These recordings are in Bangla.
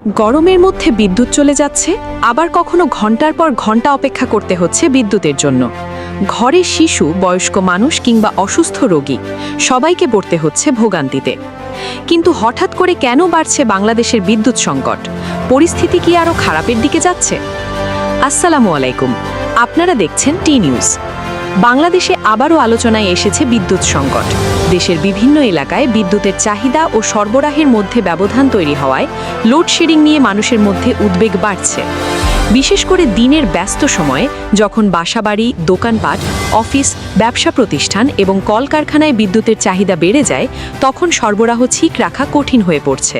গরমের মধ্যে বিদ্যুৎ চলে যাচ্ছে, আবার কখনো ঘন্টার পর ঘন্টা অপেক্ষা করতে হচ্ছে বিদ্যুতের জন্য। ঘরে শিশু, বয়স্ক মানুষ কিংবা অসুস্থ রোগী সবাইকে পড়তে হচ্ছে ভোগান্তিতে। কিন্তু হঠাৎ করে কেন বাড়ছে বাংলাদেশের বিদ্যুৎ সংকট? পরিস্থিতি কি আরও খারাপের দিকে যাচ্ছে? আসসালামু আলাইকুম, আপনারা দেখছেন টি নিউজ। বাংলাদেশে আবারও আলোচনায় এসেছে বিদ্যুৎ সংকট। দেশের বিভিন্ন এলাকায় বিদ্যুতের চাহিদা ও সরবরাহের মধ্যে ব্যবধান তৈরি হওয়ায় লোডশেডিং নিয়ে মানুষের মধ্যে উদ্বেগ বাড়ছে। বিশেষ করে দিনের ব্যস্ত সময়ে যখন বাসাবাড়ি, দোকানপাট, অফিস, ব্যবসা প্রতিষ্ঠান এবং কলকারখানায় বিদ্যুতের চাহিদা বেড়ে যায়, তখন সরবরাহ ঠিক রাখা কঠিন হয়ে পড়ছে।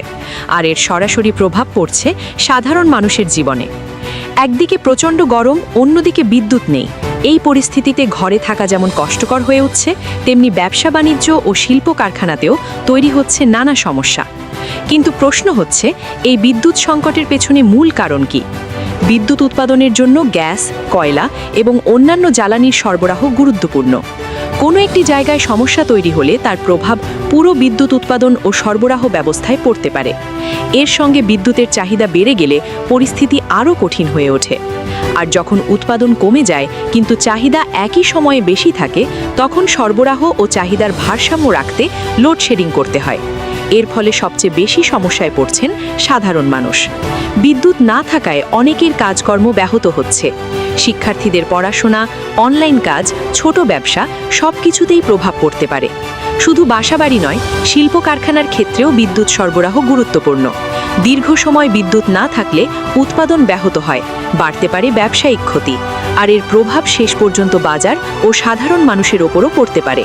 আর এর সরাসরি প্রভাব পড়ছে সাধারণ মানুষের জীবনে। একদিকে প্রচণ্ড গরম, অন্যদিকে বিদ্যুৎ নেই। এই পরিস্থিতিতে ঘরে থাকা যেমন কষ্টকর হয়ে উঠছে, তেমনি ব্যবসা বাণিজ্য ও শিল্প কারখানাতেও তৈরি হচ্ছে নানা সমস্যা। কিন্তু প্রশ্ন হচ্ছে, এই বিদ্যুৎ সংকটের পেছনে মূল কারণ কি? বিদ্যুৎ উৎপাদনের জন্য গ্যাস, কয়লা এবং অন্যান্য জ্বালানির সরবরাহ গুরুত্বপূর্ণ। কোনো একটি জায়গায় সমস্যা তৈরি হলে তার প্রভাব পুরো বিদ্যুৎ উৎপাদন ও সরবরাহ ব্যবস্থায় পড়তে পারে। এর সঙ্গে বিদ্যুতের চাহিদা বেড়ে গেলে পরিস্থিতি আরও কঠিন হয়ে ওঠে। আর যখন উৎপাদন কমে যায় কিন্তু চাহিদা একই সময়ে বেশি থাকে, তখন সরবরাহ ও চাহিদার ভারসাম্য রাখতে লোডশেডিং করতে হয়। এর ফলে সবচেয়ে বেশি সমস্যায় পড়ছেন সাধারণ মানুষ। বিদ্যুৎ না থাকায় অনেকের কাজকর্ম ব্যাহত হচ্ছে। শিক্ষার্থীদের পড়াশোনা, অনলাইন কাজ, ছোট ব্যবসা সবকিছুতেই প্রভাব পড়তে পারে। শুধু বাসাবাড়ি নয়, শিল্প কারখানার ক্ষেত্রেও বিদ্যুৎ সরবরাহ গুরুত্বপূর্ণ। দীর্ঘ সময় বিদ্যুৎ না থাকলে উৎপাদন ব্যাহত হয়, বাড়তে পারে ব্যবসায়িক ক্ষতি, আর এর প্রভাব শেষ পর্যন্ত বাজার ও সাধারণ মানুষের ওপরও পড়তে পারে।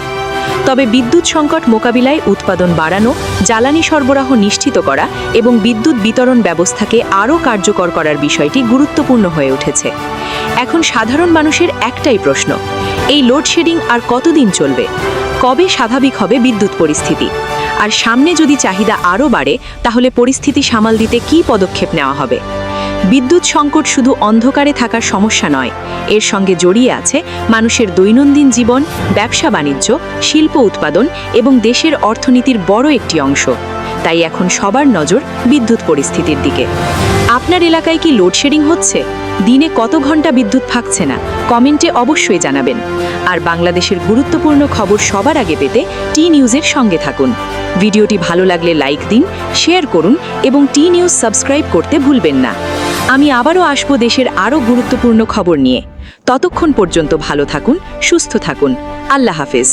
তবে বিদ্যুৎ সংকট মোকাবিলায় উৎপাদন বাড়ানো, জ্বালানি সরবরাহ নিশ্চিত করা এবং বিদ্যুৎ বিতরণ ব্যবস্থাকে আরও কার্যকর করার বিষয়টি গুরুত্বপূর্ণ হয়ে উঠেছে। এখন সাধারণ মানুষের একটাই প্রশ্ন, এই লোডশেডিং আর কতদিন চলবে? কবে স্বাভাবিক হবে বিদ্যুৎ পরিস্থিতি? আর সামনে যদি চাহিদা আরও বাড়ে, তাহলে পরিস্থিতি সামাল দিতে কী পদক্ষেপ নেওয়া হবে? বিদ্যুৎ সংকট শুধু অন্ধকারে থাকার সমস্যা নয়, এর সঙ্গে জড়িয়ে আছে মানুষের দৈনন্দিন জীবন, ব্যবসা বাণিজ্য, শিল্প উৎপাদন এবং দেশের অর্থনীতির বড় একটি অংশ। তাই এখন সবার নজর বিদ্যুৎ পরিস্থিতির দিকে। আপনার এলাকায় কি লোডশেডিং হচ্ছে? দিনে কত ঘন্টা বিদ্যুৎ থাকছে না? কমেন্টে অবশ্যই জানাবেন। আর বাংলাদেশের গুরুত্বপূর্ণ খবর সবার আগে পেতে টি নিউজের সঙ্গে থাকুন। ভিডিওটি ভালো লাগলে লাইক দিন, শেয়ার করুন এবং টি নিউজ সাবস্ক্রাইব করতে ভুলবেন না। আমি আবারও আসবো দেশের আরও গুরুত্বপূর্ণ খবর নিয়ে। ততক্ষণ পর্যন্ত ভালো থাকুন, সুস্থ থাকুন। আল্লাহ হাফেজ।